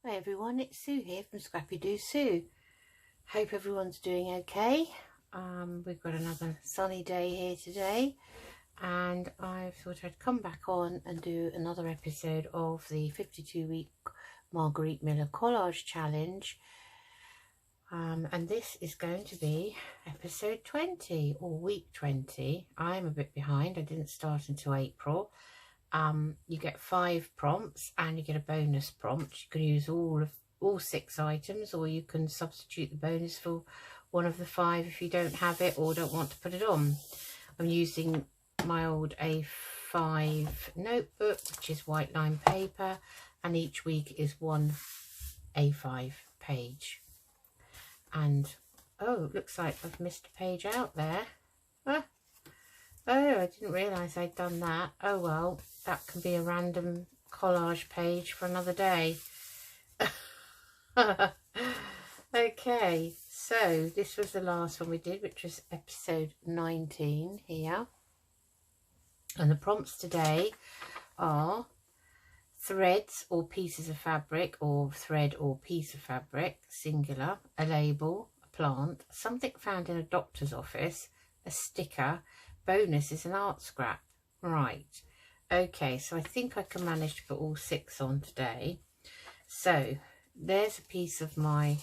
Hi everyone, it's Sue here from Scrappy Do Sue. Hope everyone's doing okay. We've got another sunny day here today, and I thought I'd come back on and do another episode of the 52-week Margarete Miller Collage Challenge. And this is going to be episode 20 or week 20. I'm a bit behind. I didn't start until April. You get 5 prompts and you get a bonus prompt. You can use all 6 items, or you can substitute the bonus for one of the 5 if you don't have it or don't want to put it on. I'm using my old A5 notebook, which is white line paper, and each week is one A5 page. And oh, it looks like I've missed a page out there. Oh, I didn't realise I'd done that. Oh well, that can be a random collage page for another day. Okay, so this was the last one we did, which was episode 19 here. And the prompts today are threads or pieces of fabric, or thread or piece of fabric, singular, a label, a plant, something found in a doctor's office, a sticker, bonus is an art scrap. Right, okay, so I think I can manage to put all 6 on today. So there's a piece of my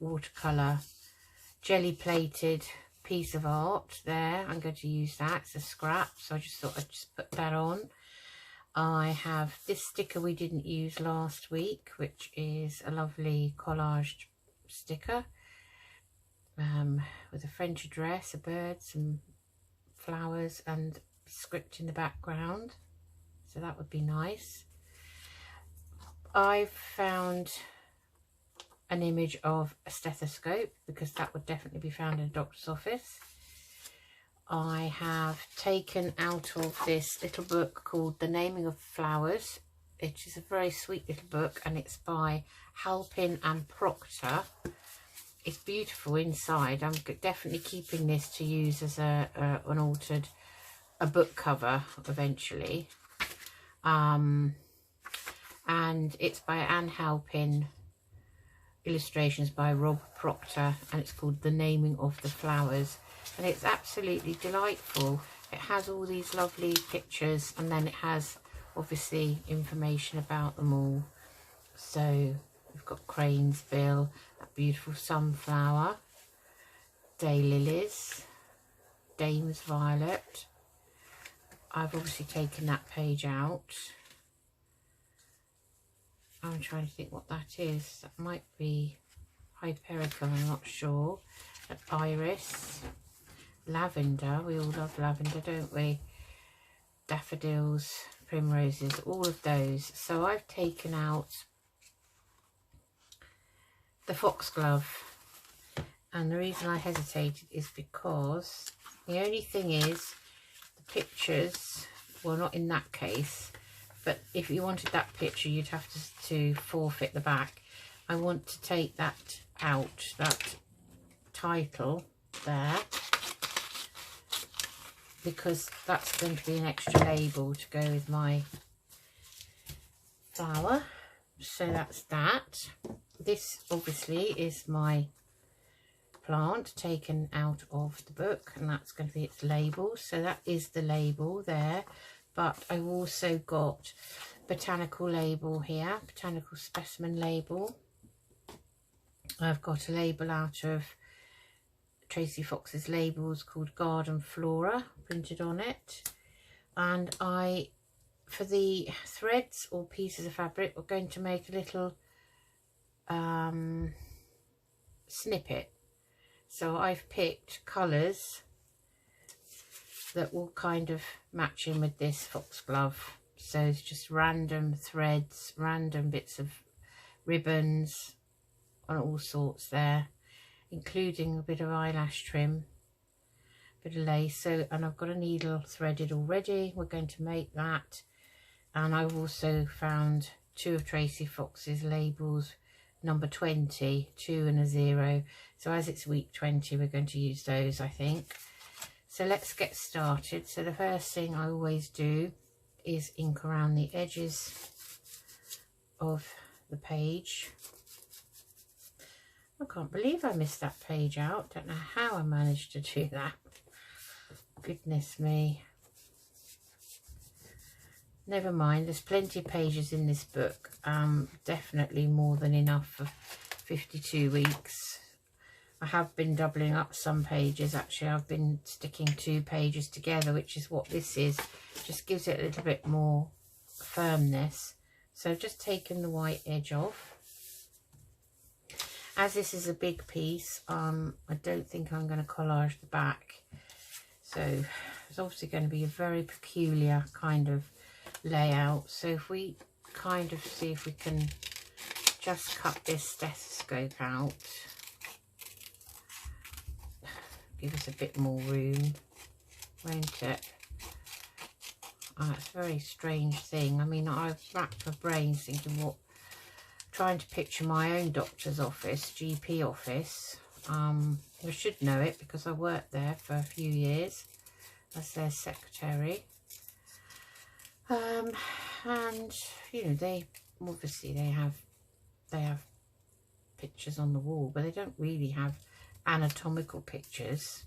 watercolour jelly plated piece of art there. I'm going to use that. It's a scrap, so I just thought I'd just put that on. I have this sticker we didn't use last week, which is a lovely collage sticker with a French address, a bird, some flowers and script in the background, so that would be nice. I've found an image of a stethoscope, because that would definitely be found in a doctor's office. I have taken out of this little book called The Naming of Flowers. It is a very sweet little book, and it's by Halpin and Proctor. It's beautiful inside. I'm definitely keeping this to use as an altered book cover eventually. And it's by Anne Halpin, illustrations by Rob Proctor, and it's called The Naming of the Flowers. And it's absolutely delightful. It has all these lovely pictures, and then it has obviously information about them all. So we've got Cranesville, that beautiful sunflower, daylilies, Dame's violet. I've obviously taken that page out. I'm trying to think what that is. That might be Hypericum, I'm not sure. An iris, lavender, we all love lavender, don't we? Daffodils, primroses, all of those. So I've taken out the foxglove, and the reason I hesitated is because the only thing is the pictures, well, not in that case, but if you wanted that picture you'd have to forfeit the back. I want to take that out, that title there, because that's going to be an extra label to go with my flower. So that's that. This obviously is my plant taken out of the book, and that's going to be its label. So that is the label there. But I've also got botanical label here, botanical specimen label. I've got a label out of Tracy Fox's labels called Garden Flora printed on it. And for the threads or pieces of fabric, we're going to make a little snippet. So I've picked colours that will kind of match in with this foxglove. So it's just random threads, random bits of ribbons and all sorts there, including a bit of eyelash trim, a bit of lace. So, and I've got a needle threaded already. We're going to make that. And I've also found 2 of Tracy Fox's labels, number 20, 2 and a 0. So as it's week 20, we're going to use those, I think. So let's get started. So the first thing I always do is ink around the edges of the page. I can't believe I missed that page out. Don't know how I managed to do that. Goodness me. Never mind, there's plenty of pages in this book. Definitely more than enough for 52 weeks. I have been doubling up some pages. Actually, I've been sticking 2 pages together, which is what this is. Just gives it a little bit more firmness. So I've just taken the white edge off. As this is a big piece, I don't think I'm going to collage the back. So it's obviously going to be a very peculiar kind of layout. So if we kind of see if we can just cut this stethoscope out, give us a bit more room, won't it? It's a very strange thing. I mean, I've racked my brains thinking trying to picture my own doctor's office, GP office. I should know it because I worked there for a few years as their secretary. And you know, they have pictures on the wall, but they don't really have anatomical pictures.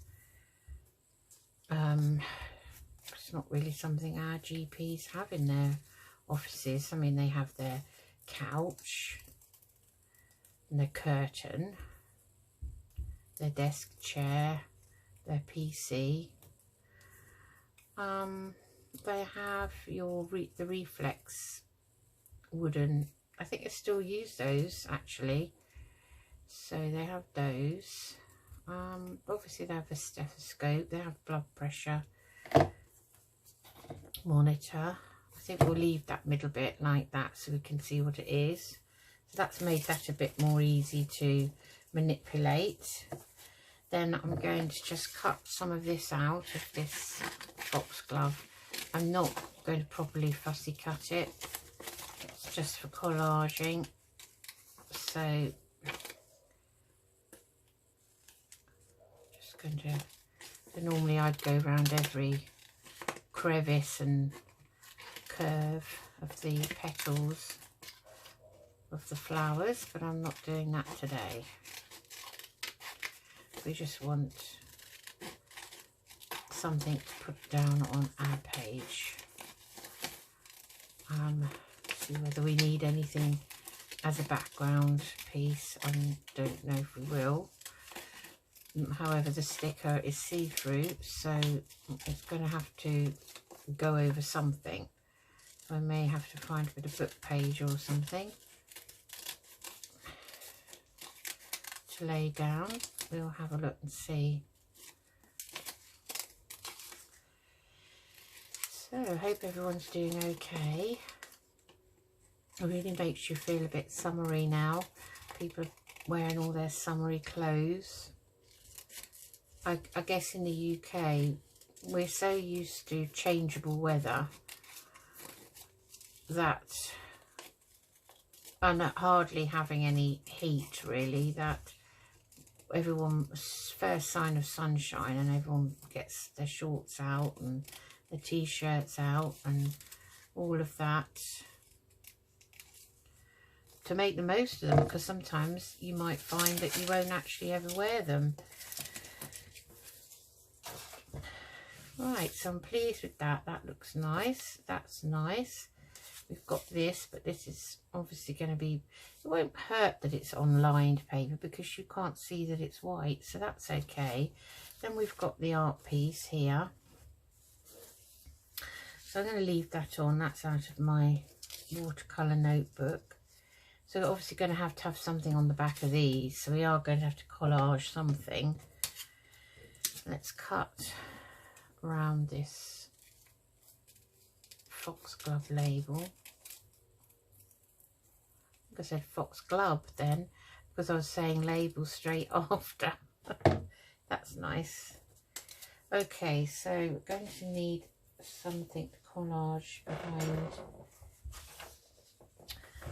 It's not really something our GPs have in their offices. I mean, they have their couch and their curtain, their desk chair, their PC. They have the reflex wooden, I think they still use those actually, so they have those. Obviously they have a stethoscope, they have blood pressure monitor. I think we'll leave that middle bit like that so we can see what it is. So that's made that a bit more easy to manipulate. Then I'm going to just cut some of this out of this foxglove. I'm not going to properly fussy cut it. It's just for collaging. So just going to, so normally I'd go around every crevice and curve of the petals of the flowers, but I'm not doing that today. We just want something to put down on our page. See whether we need anything as a background piece. I don't know if we will. However, the sticker is see-through, so it's going to have to go over something. So I may have to find a bit of book page or something to lay down. We'll have a look and see. So I hope everyone's doing okay. It really makes you feel a bit summery now. People are wearing all their summery clothes. I guess in the UK we're so used to changeable weather that, and hardly having any heat really, that everyone, first sign of sunshine and everyone gets their shorts out and the t-shirts out and all of that to make the most of them, because sometimes you might find that you won't actually ever wear them. Right, so I'm pleased with that. That looks nice. That's nice. We've got this, but this is obviously going to be, it won't hurt that it's on lined paper because you can't see that it's white, so that's okay. Then we've got the art piece here. So I'm going to leave that on. That's out of my watercolour notebook. So we're obviously going to have something on the back of these. So we are going to have to collage something. Let's cut around this foxglove label. I think I said foxglove then, because I was saying label straight after. That's nice. Okay, so we're going to need something to collage behind.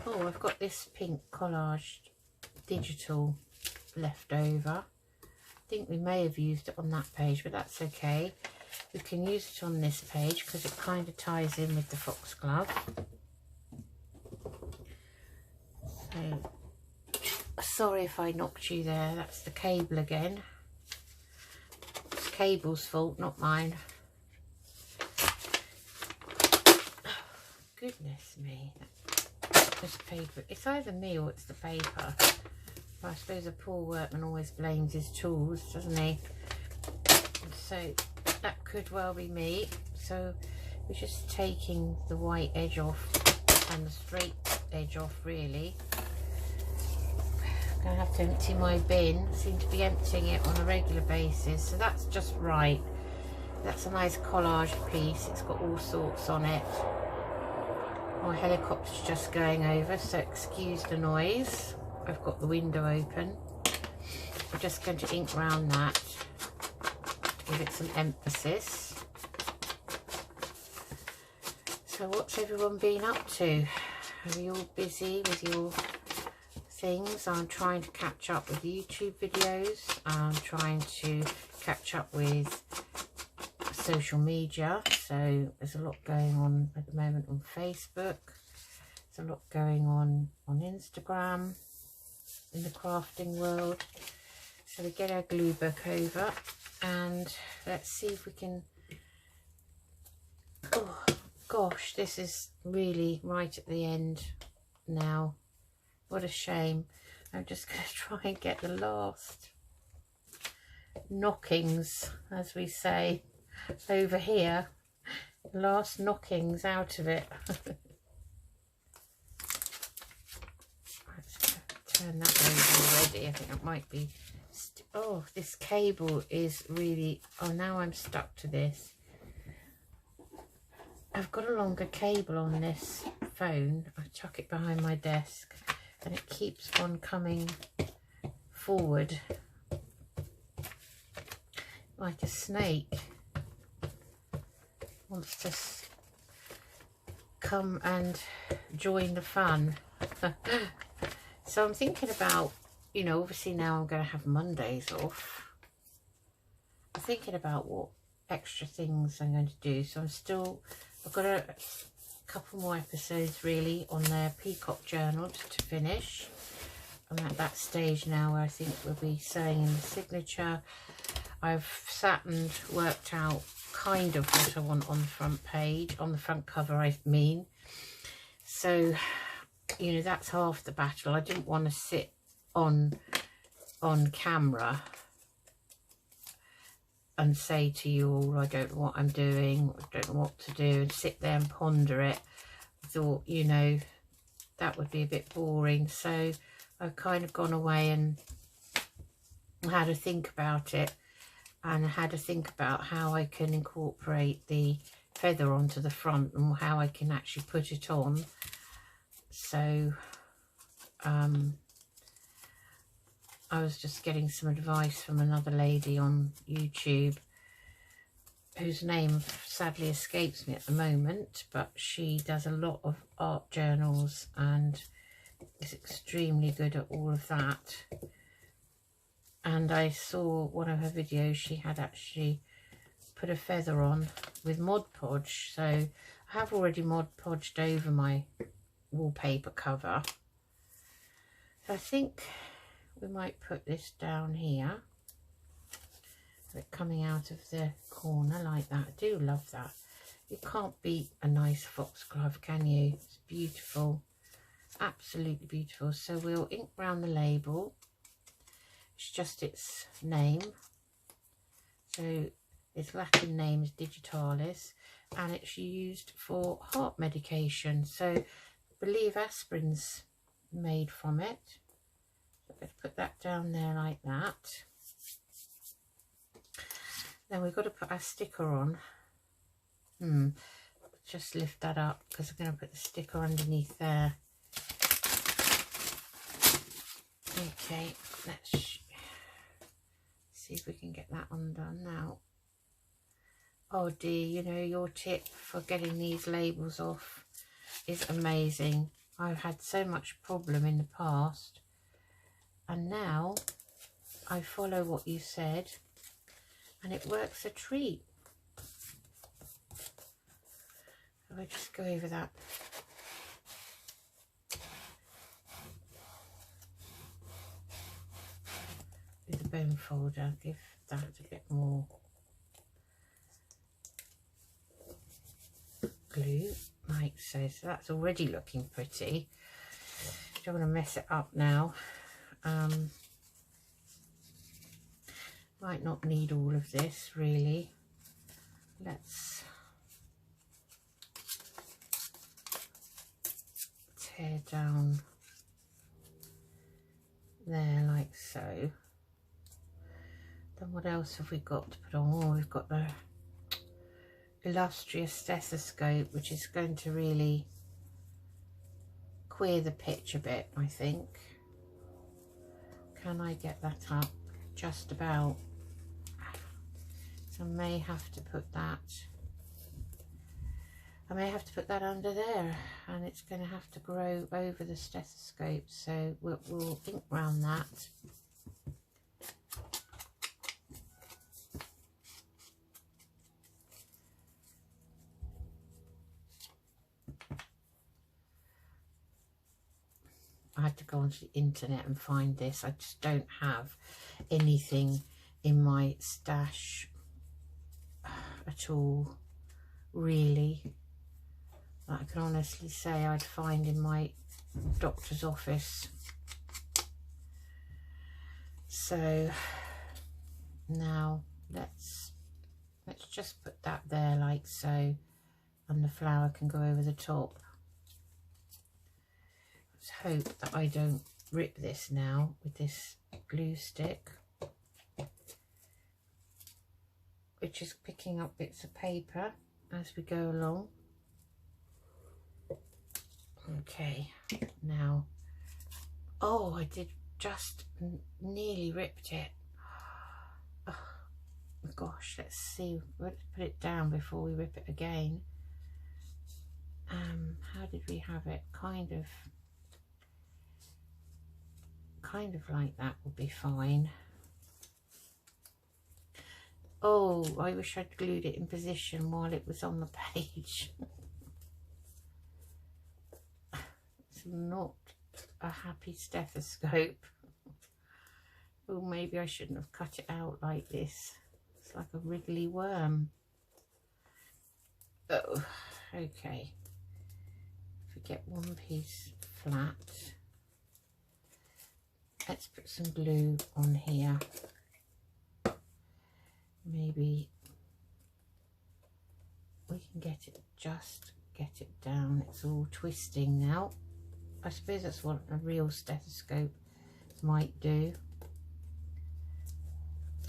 Oh, I've got this pink collage digital left over. I think we may have used it on that page, but that's okay. We can use it on this page because it kind of ties in with the foxglove. So, sorry if I knocked you there. That's the cable again. It's the cable's fault, not mine. Goodness me. This paper. It's either me or it's the paper. I suppose a poor workman always blames his tools, doesn't he? So that could well be me. So we're just taking the white edge off and the straight edge off, really. I'm going to have to empty my bin. I seem to be emptying it on a regular basis, so that's just right. That's a nice collage piece. It's got all sorts on it. My helicopter's just going over, so excuse the noise. I've got the window open. I'm just going to ink round that, give it some emphasis. So what's everyone been up to? Are you all busy with your things? I'm trying to catch up with YouTube videos. I'm trying to catch up with social media. So there's a lot going on at the moment on Facebook. There's a lot going on Instagram in the crafting world. So we get our glue book over and let's see if we can... Oh gosh, this is really right at the end now. What a shame. I'm just going to try and get the last knockings, as we say over here, last knockings out of it. Let's turn that over already. I think it might be... Oh, this cable is really... Oh, now I'm stuck to this. I've got a longer cable on this phone. I chuck it behind my desk and it keeps on coming forward like a snake. Wants to come and join the fun. So I'm thinking about, you know, obviously now I'm going to have Mondays off. I'm thinking about what extra things I'm going to do. So I've got a couple more episodes really on their peacock journal to finish. I'm at that stage now where I think we'll be sewing in the signature. I've sat and worked out kind of what I want on the front page, on the front cover I mean. So, you know, that's half the battle. I didn't want to sit on camera and say to you all, I don't know what I'm doing, I don't know what to do, and sit there and ponder it. I thought, you know, that would be a bit boring. So I've kind of gone away and had to think about it, and had to think about how I can incorporate the feather onto the front and how I can actually put it on. So I was just getting some advice from another lady on YouTube whose name sadly escapes me at the moment, but she does a lot of art journals and is extremely good at all of that. And I saw one of her videos, she had actually put a feather on with Mod Podge. So I have already Mod Podged over my wallpaper cover. So I think we might put this down here, it coming out of the corner like that. I do love that. You can't beat a nice foxglove, can you? It's beautiful, absolutely beautiful. So we'll ink round the label. It's just its name. So its Latin name is digitalis, and it's used for heart medication. So I believe aspirin's made from it. Let's put that down there like that. Then we've got to put our sticker on. Just lift that up because I'm going to put the sticker underneath there. Okay, let's see if we can get that undone now. Oh dear, you know, your tip for getting these labels off is amazing. I've had so much problem in the past, and now I follow what you said and it works a treat. So I just go over that. bone folder, give that a bit more glue, like so. So that's already looking pretty. Don't want to mess it up now. Might not need all of this really. Let's tear down there like so. Then what else have we got to put on? Oh, we've got the illustrious stethoscope, which is going to really queer the pitch a bit, I think. Can I get that up? Just about. So I may have to put that, under there, and it's going to have to grow over the stethoscope, so we'll ink round that. I had to go onto the internet and find this. I just don't have anything in my stash at all, really, that I can honestly say I'd find in my doctor's office. So now let's just put that there like so, and the flower can go over the top. Let's hope that I don't rip this now with this glue stick, which is picking up bits of paper as we go along. Okay, now, oh, I did just nearly ripped it. Oh gosh, let's see, let's put it down before we rip it again. How did we have it? Kind of like that would be fine. Oh, I wish I'd glued it in position while it was on the page. It's not a happy stethoscope. Oh, maybe I shouldn't have cut it out like this. It's like a wriggly worm. Oh, okay. If we get one piece flat, let's put some glue on here. Maybe we can get it down. It's all twisting now. I suppose that's what a real stethoscope might do.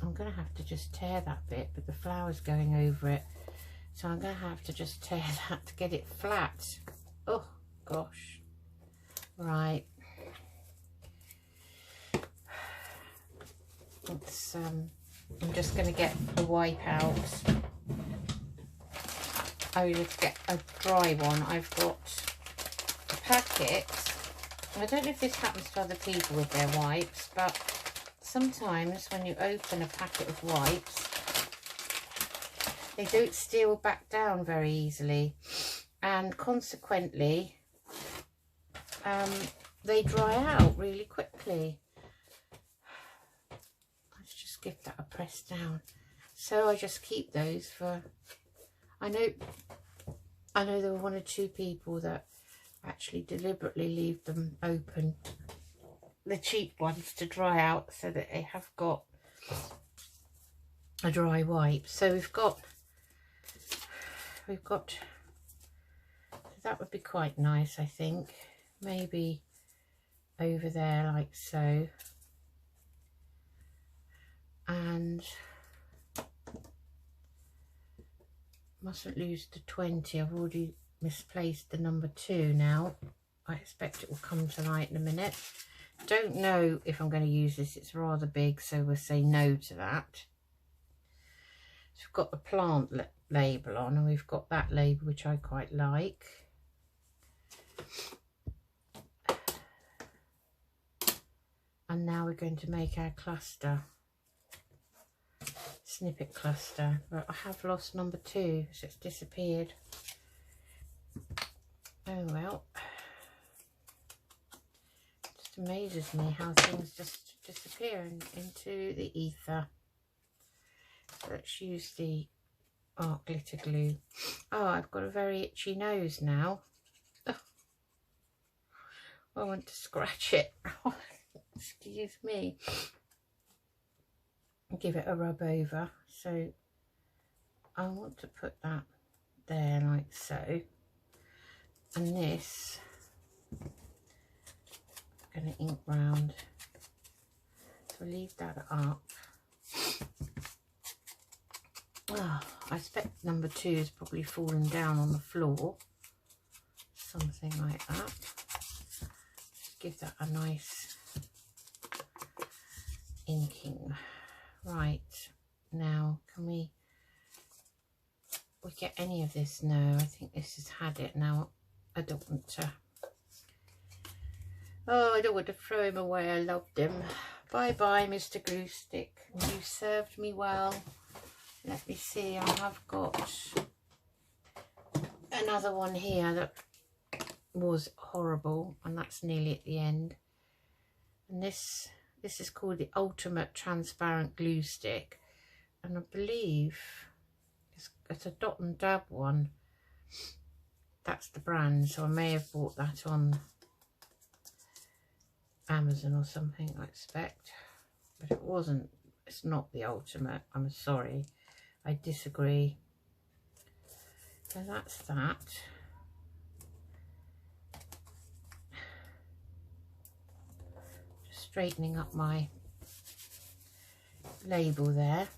I'm going to have to just tear that bit, but the flower's going over it, so I'm going to have to just tear that to get it flat. Oh gosh. Right, it's I'm just going to get the wipe out. I will get a dry one. I've got a packet. I don't know if this happens to other people with their wipes, but sometimes when you open a packet of wipes, they don't seal back down very easily, and consequently they dry out really quickly. Give that a press down. So I just keep those for, I know there were one or two people that actually deliberately leave them open, the cheap ones, to dry out so that they have got a dry wipe. So we've got that would be quite nice, I think. Maybe over there like so. And mustn't lose the 20. I've already misplaced the number 2 now. I expect it will come to light in a minute. Don't know if I'm going to use this. It's rather big, so we'll say no to that. So we've got the plant label on, and we've got that label, which I quite like. And now we're going to make our cluster. Snippet cluster, but I have lost number 2, so it's disappeared. Oh well, just just amazes me how things just disappear into the ether. So let's use the art glitter glue. Oh, I've got a very itchy nose now. Oh, I want to scratch it. Excuse me. Give it a rub over. So I want to put that there like so. And this, I'm going to ink round. So leave that up. Oh, I expect number 2 is probably fallen down on the floor. Something like that. Just give that a nice inking. Right, now can we get any of this? No, I think this has had it. Now I don't want to, oh, I don't want to throw him away. I loved him. Bye bye, Mr. Glue Stick. You served me well. Let me see, I have got another one here that was horrible, and that's nearly at the end. And this is called the Ultimate Transparent Glue Stick, and I believe it's a dot and dab one. That's the brand, so I may have bought that on Amazon or something, I expect, but it wasn't. It's not the Ultimate. I'm sorry. I disagree. So that's that. Just straightening up my label there.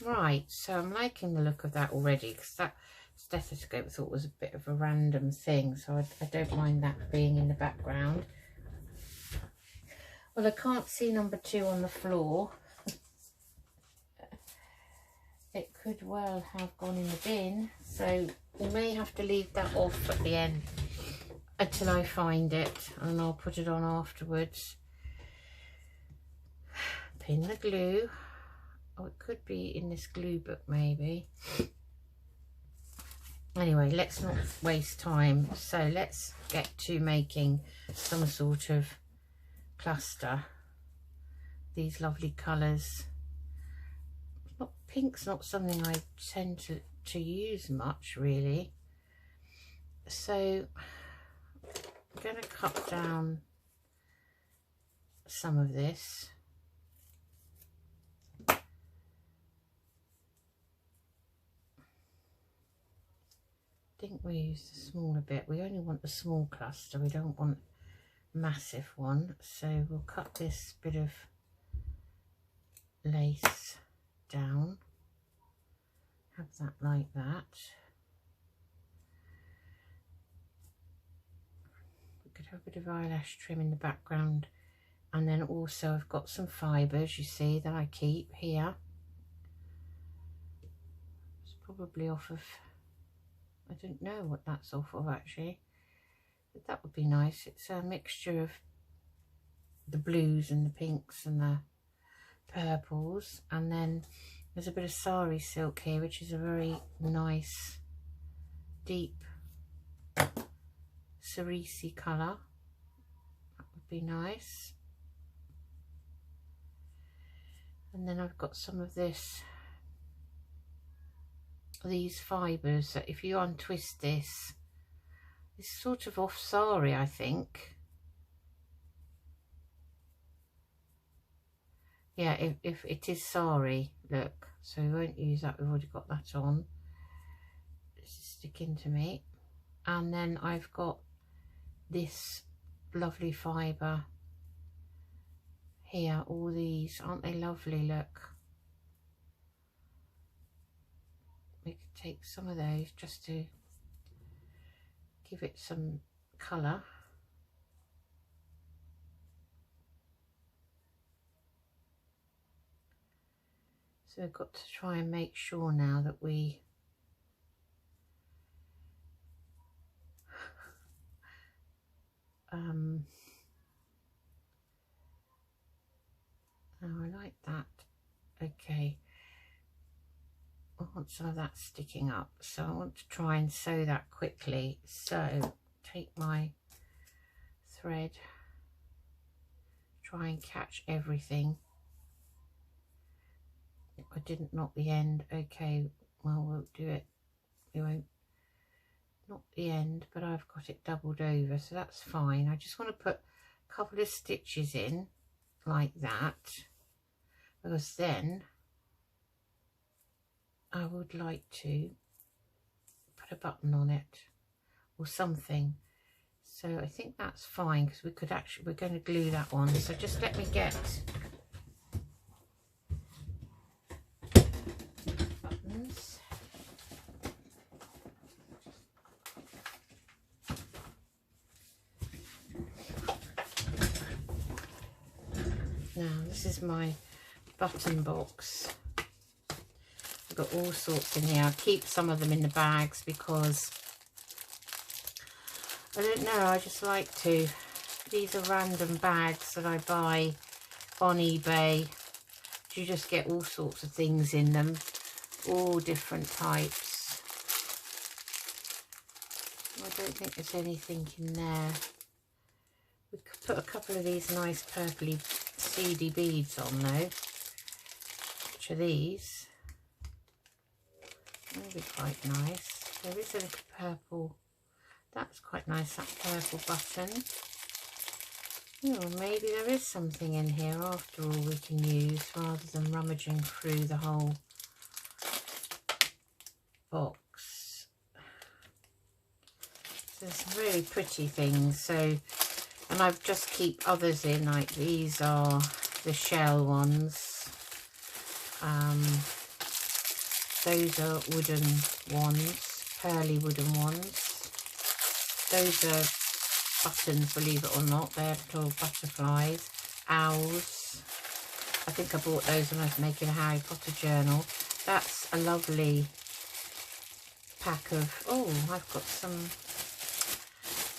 Right, so I'm liking the look of that already, because that stethoscope I thought was a bit of a random thing, so I don't mind that being in the background. Well, I can't see number 2 on the floor. It could well have gone in the bin, so we may have to leave that off at the end until I find it, and I'll put it on afterwards. Pin the glue. Oh, it could be in this glue book maybe. Anyway, let's not waste time, so let's get to making some sort of cluster. These lovely colours. Pink's not something I tend to use much really, so I'm going to cut down some of this. I think we use the smaller bit. We only want the small cluster, we don't want a massive one, so we'll cut this bit of lace down, have that like that. We could have a bit of eyelash trim in the background, and then also I've got some fibres, you see, that I keep here. It's probably off of, I don't know what that's off of actually, but that would be nice. It's a mixture of the blues and the pinks and the purples, and then there's a bit of sari silk here, which is a very nice deep cerise colour. That would be nice. And then I've got some of these fibres that if you untwist this, it's sort of off sari, I think. Yeah, if it is sari, look, so we won't use that, we've already got that on. This is sticking to me. And then I've got this lovely fibre here, all these, aren't they lovely, look. We could take some of those just to give it some colour. So we've got to try and make sure now that we oh, I like that. Okay, I want some of that sticking up, so I want to try and sew that quickly. So take my thread try and catch everything. I didn't knock the end. Okay, well, we'll do it. We won't knock the end, but I've got it doubled over, so that's fine. I just want to put a couple of stitches in like that, because then I would like to put a button on it or something. So I think that's fine, because we could actually, we're going to glue that one. So just let me get buttons. Now this is my button box. I've got all sorts in here. I'll keep some of them in the bags because I don't know, I just like to. These are random bags that I buy on eBay. You just get all sorts of things in them, all different types. I don't think there's anything in there. We could put a couple of these nice purpley seedy beads on though, which are these. That'll be quite nice. There is a little purple. That's quite nice, that purple button. Oh, maybe there is something in here after all we can use, rather than rummaging through the whole box. So there's some really pretty things. So, and I've just keep others in, like these are the shell ones. Those are wooden ones, pearly wooden ones. Those are buttons, believe it or not. They're little butterflies, owls. I think I bought those when I was making a Harry Potter journal. That's a lovely pack of, oh, I've got some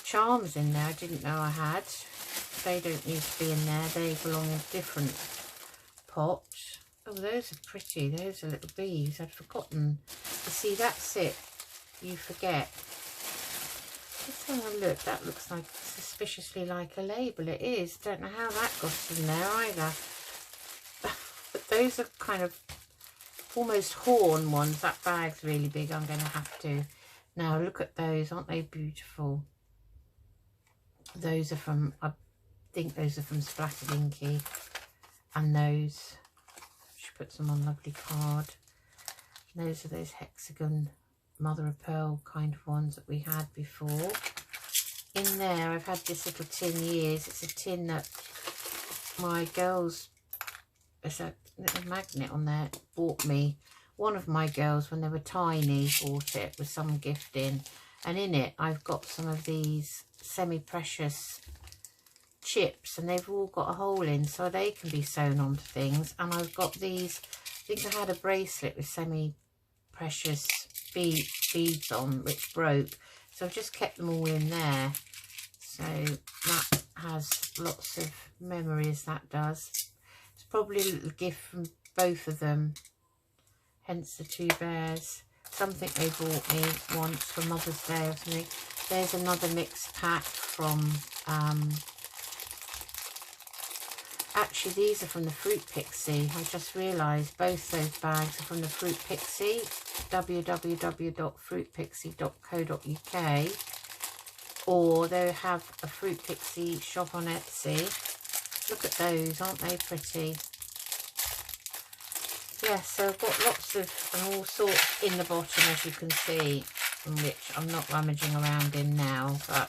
charms in there I didn't know I had. They don't need to be in there. They belong in a different pot. Oh, those are pretty. Those are little bees. I'd forgotten. You see, that's it. You forget. Let's have a look. That looks like suspiciously like a label. It is. Don't know how that got in there either. But those are kind of almost horn ones. That bag's really big. I'm going to have to. Now look at those. Aren't they beautiful? Those are from, I think those are from Splattered Inky. And those, she puts them on lovely card. And those are those hexagon mother of pearl kind of ones that we had before. In there I've had this little tin years. It's a tin that my girls, there's a little magnet on there, bought me. One of my girls, when they were tiny, bought it with some gift in, and in it I've got some of these semi-precious chips, and they've all got a hole in so they can be sewn onto things. And I've got these, I think I had a bracelet with semi-precious beads on which broke, so I've just kept them all in there. So that has lots of memories, that does. It's probably a little gift from both of them, hence the two bears. Something they bought me once for Mother's Day or something. There's another mixed pack from actually these are from the Fruit Pixie. I just realised both those bags are from the Fruit Pixie, www.fruitpixie.co.uk, or they have a Fruit Pixie shop on Etsy. Look at those, aren't they pretty? Yes, so I've got lots of all sorts in the bottom, as you can see, from which I'm not rummaging around in now, but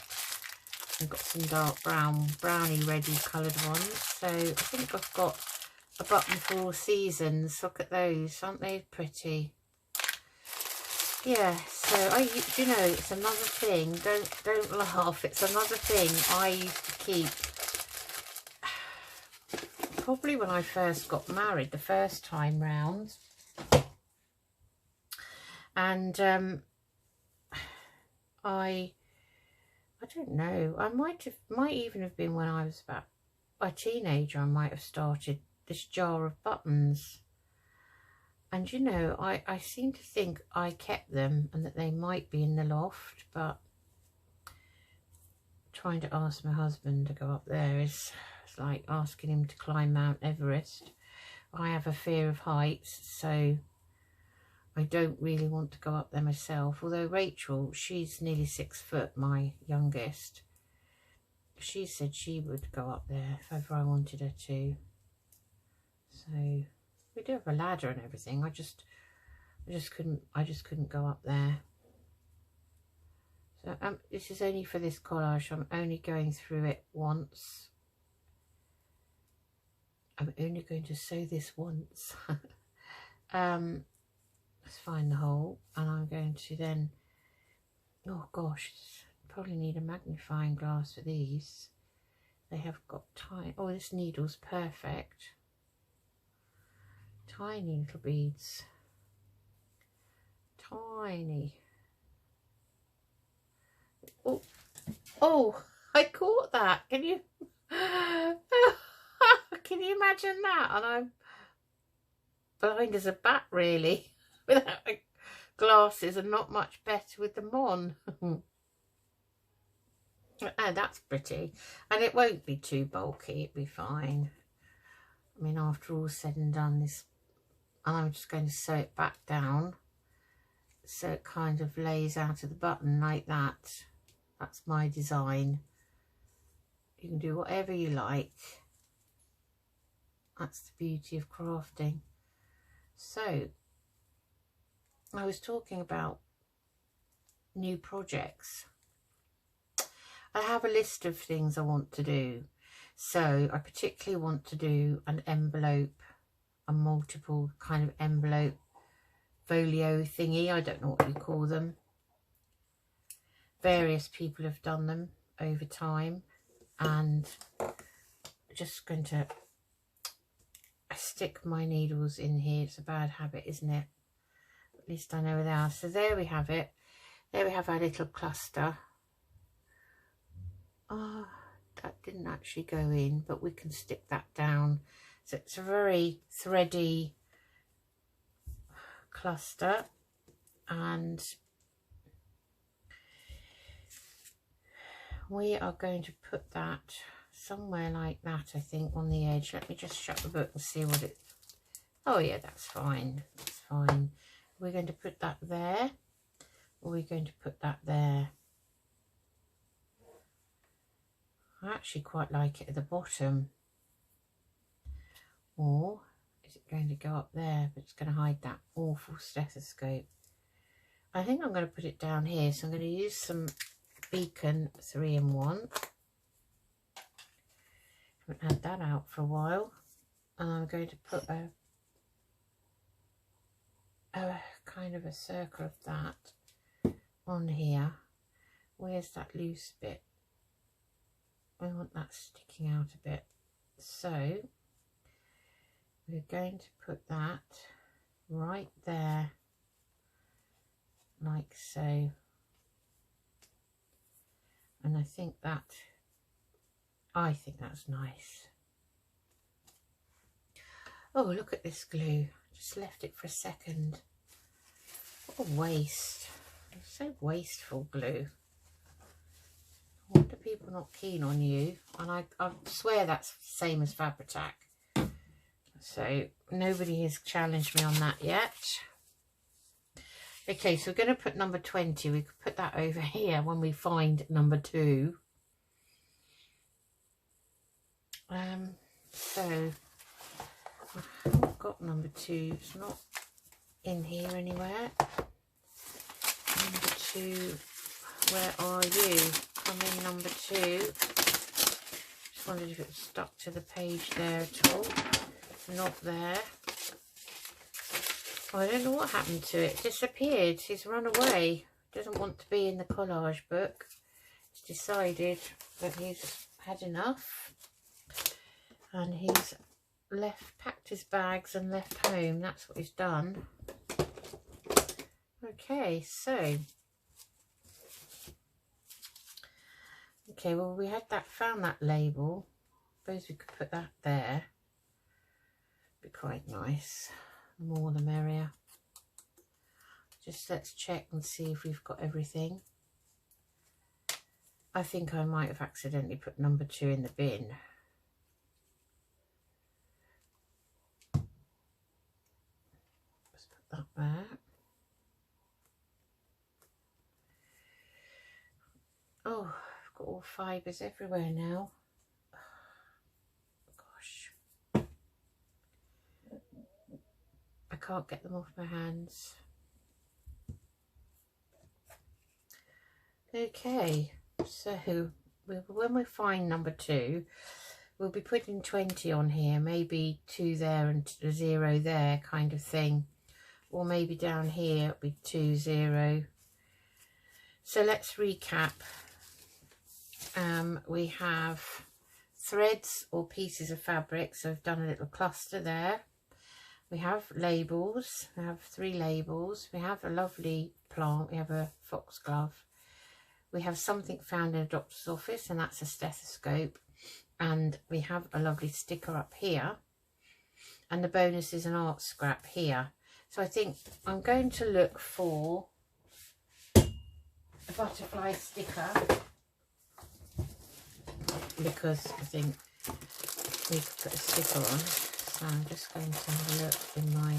I've got some dark brown, browny reddy coloured ones. So I think I've got a button for all seasons. Look at those, aren't they pretty? Yeah, so you know, it's another thing. Don't laugh. It's another thing I used to keep. Probably when I first got married, the first time round, and I don't know. I might even have been when I was about a teenager. I might have started this jar of buttons, and you know, I seem to think I kept them and that they might be in the loft, but trying to ask my husband to go up there is It's like asking him to climb Mount Everest. I have a fear of heights, so I don't really want to go up there myself. Although Rachel, she's nearly 6 foot, my youngest. She said she would go up there if ever I wanted her to. So we do have a ladder and everything. I just couldn't go up there. So this is only for this collage. I'm only going through it once. I'm only going to sew this once. Let's find the hole, and I'm going to then, oh gosh, probably need a magnifying glass for these. They have got tiny, oh, this needle's perfect. Tiny little beads. Tiny. Oh, oh, I caught that. Can you can you imagine that? And I'm blind as a bat, really, without my glasses, and not much better with them on. Oh, that's pretty, and it won't be too bulky. It'll be fine. I mean, after all said and done, this, and I'm just going to sew it back down so it kind of lays out of the button like that. That's my design. You can do whatever you like. That's the beauty of crafting. So I was talking about new projects. I have a list of things I want to do. So I particularly want to do an envelope, a multiple kind of envelope folio thingy. I don't know what you call them. Various people have done them over time, and I'm just going to stick my needles in here. It's a bad habit, isn't it? At least I know where they are. So there we have it. There we have our little cluster. Oh, that didn't actually go in, but we can stick that down. So it's a very thready cluster, and we are going to put that somewhere like that, I think, on the edge. Let me just shut the book and see what it... Oh yeah, that's fine. That's fine. We're going to put that there, or we're going to put that there. I actually quite like it at the bottom. Or is it going to go up there, but it's going to hide that awful stethoscope? I think I'm going to put it down here. So I'm going to use some Beacon 3-in-1. Haven't had that out for a while. And I'm going to put a kind of a circle of that on here. Where's that loose bit? I want that sticking out a bit. So we're going to put that right there, like so. And I think that's nice. Oh, look at this glue. Just left it for a second. What a waste. It's so wasteful, glue. Why are people not keen on you? And I swear that's the same as Fabri-Tac. So nobody has challenged me on that yet. Okay, so we're going to put number 20. We could put that over here when we find number 2. So I haven't got number 2. It's not in here anywhere. Number 2, where are you? Come in, number 2. Just wondered if it was stuck to the page there at all. Not there. Oh, I don't know what happened to it. It disappeared. He's run away. Doesn't want to be in the collage book. He's decided that he's had enough. And he's packed his bags and left home. That's what he's done. Okay, so. Okay, well, we had that, found that label. Suppose we could put that there. Be quite nice. The more the merrier. Just let's check and see if we've got everything. I think I might have accidentally put number 2 in the bin. that there. Oh, I've got all fibres everywhere now. Gosh. I can't get them off my hands. Okay, so when we find number 2, we'll be putting 20 on here, maybe 2 there and a 0 there kind of thing. Or maybe down here it'll be 2, 0. So let's recap. We have threads or pieces of fabric, so I've done a little cluster there. We have labels, we have 3 labels, we have a lovely plant, we have a foxglove, we have something found in a doctor's office, and that's a stethoscope, and we have a lovely sticker up here, and the bonus is an art scrap here. So I think I'm going to look for a butterfly sticker, because I think we could put a sticker on. So I'm just going to have a look in my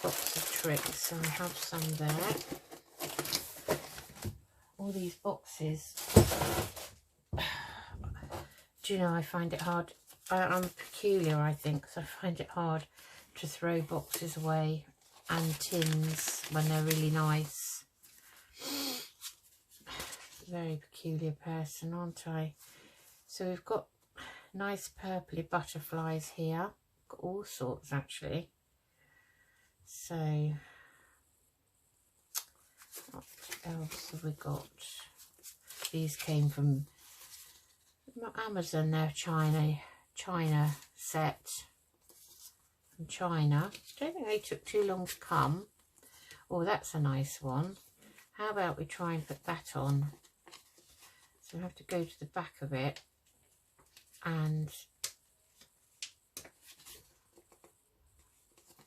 box of tricks. So I have some there. All these boxes. Do you know, I find it hard. I'm peculiar, I think, so I find it hard to throw boxes away and tins when they're really nice. Very peculiar person, aren't I? So we've got nice purpley butterflies here. Got all sorts actually. So what else have we got? These came from Amazon. They're China set from China. Don't think they took too long to come. Oh, that's a nice one. How about we try and put that on? So we have to go to the back of it, and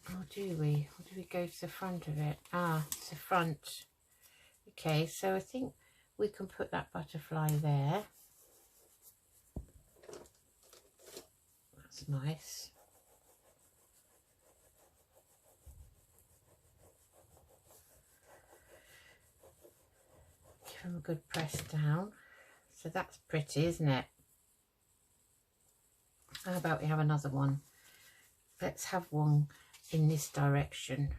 or do we go to the front of it? Ah, it's the front. Okay, so I think we can put that butterfly there. That's nice. Give them a good press down. So that's pretty, isn't it? How about we have another one? Let's have one in this direction.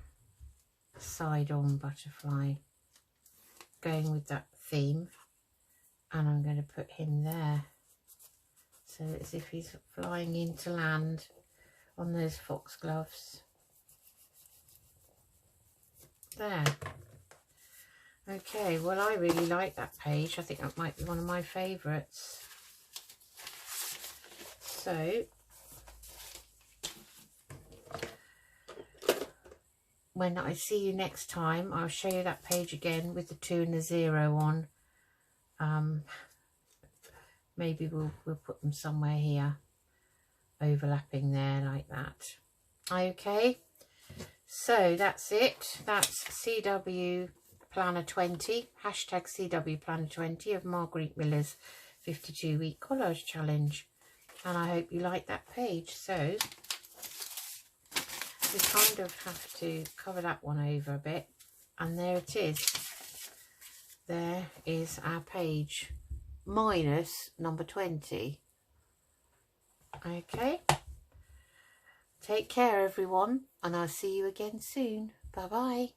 Side on butterfly. Going with that theme. And I'm going to put him there. So it's as if he's flying into land on those foxgloves. There. Okay, well, I really like that page. I think that might be one of my favourites. So, when I see you next time, I'll show you that page again with the 2 and the 0 on. Maybe we'll put them somewhere here, overlapping there like that. Okay, so that's it. That's CW Planner 20, hashtag CW Planner 20 of Margarete Miller's 52-week collage challenge. And I hope you like that page. So we kind of have to cover that one over a bit. And there it is. There is our page, minus number 20. Okay. Take care, everyone. And I'll see you again soon. Bye-bye.